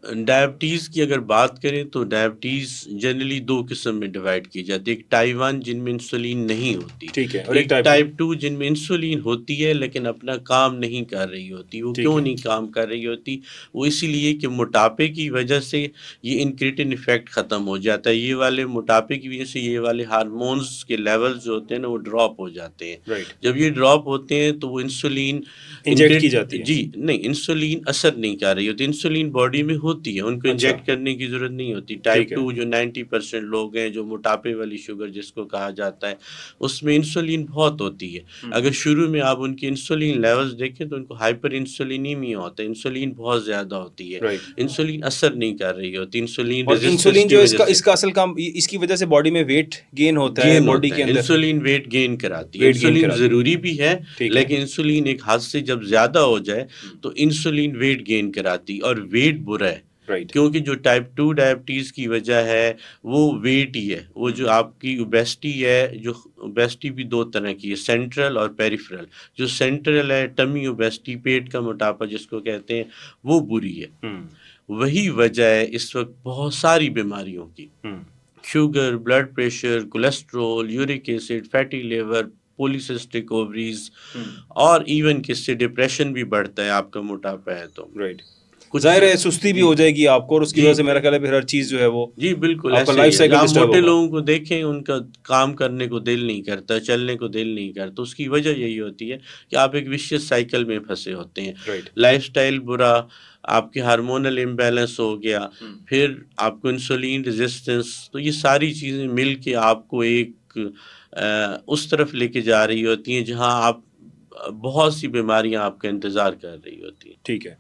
Diabetes की अगर बात करें तो डायबिटीज़ जनरली 2 किस्म में डिवाइड की जाती है। एक टाइप 1 जिनमें इंसुलिन नहीं होती, ठीक है, और एक एक टाइप 2। टाइप 2 जिनमें इंसुलिन होती है लेकिन अपना काम नहीं कर रही होती। वो ठीक क्यों है। नहीं काम कर रही होती? वो इसीलिए कि मोटापे की वजह से ये इंक्रेटिन इफ़ेक्ट ख़त्म हो जाता है। ये वाले मोटापे की वजह से ये वाले हार्मोन्स के लेवल्स जो होते हैं ना वो ड्रॉप हो जाते हैं। राइट। जब ये ड्रॉप होते हैं तो वो इंसुलिन इंजेक्ट की जाती है। जी, नहीं इंसुलिन असर नहीं कर रही होती, इंसुलिन बॉडी में होती है, उनको अच्छा। इंजेक्ट करने की ज़रूरत नहीं होती। टाइप ठीक है। 2 जो 90% लोग हैं, जो मोटापे वाली शुगर जिसको कहा जाता है, उसमें इंसुलिन बहुत होती है। अगर शुरू में आप उनकी इंसुलिन लेवल्स देखें तो उनको हाइपर इंसुलिनीमिया होता है, इंसुलिन बहुत ज़्यादा होती है। राइट। इंसुलिन असर नहीं कर रही होती, इंसुलिन और रेज़िस्टेंस इंसुलिन की जो वजह इसका से इसका असल काम इसकी वजह से बॉडी में वेट गेन होता है गेन बॉडी होता के है। अंदर। इंसुलिन वेट गेन कराती है। वेट गेन इंसुलिन कराती है। ज़रूरी भी है, ठीक है। लेकिन इंसुलिन एक हद से जब ज़्यादा हो जाए, तो इंसुलिन वेट गेन कराती है और वेट बुरा है। राइट। क्योंकि जो टाइप 2 डायबिटीज़ की वजह है, वो वेट ही है। वो जो आपकी ओबेसिटी है, जो ओबेसिटी भी 2 तरह की है, सेंट्रल और पेरिफेरल। जो सेंट्रल है, टमी ओबेसिटी, पेट का मोटापा जिसको कहते हैं, वो बुरी है। वही वजह है इस वक़्त बहुत सारी बीमारियों की। Sugar, blood pressure, cholesterol, uric acid, fatty liver, polycystic ovaries और इवन किससे डिप्रेशन भी बढ़ता है आपका मोटापा है तो। राइट। कुछ ज़ाहिर है सुस्ती भी जी, हो जाएगी आपको और उसकी जी, वजह से मेरा ख्याल है फिर हर चीज़ जो है वो जी बिल्कुल आपका ऐसे लाइफ ही है। साइकिल आप डिस्टर्ब मोटे होगा। लोगों को देखें उनका काम करने को दिल नहीं करता, चलने को दिल नहीं करता। उसकी वजह यही होती है कि आप एक विशियस साइकिल में फँसे होते हैं। राइट। लाइफ़स्टाइल बुरा, आपके हार्मोनल इम्बैलेंस हो गया, फिर आपको इंसुलिन रेजिस्टेंस, तो ये सारी चीज़ें मिल के आपको एक उस तरफ लेके जा रही होती हैं जहाँ आप बहुत सी बीमारियाँ आपका इंतज़ार कर रही होती हैं। ठीक है।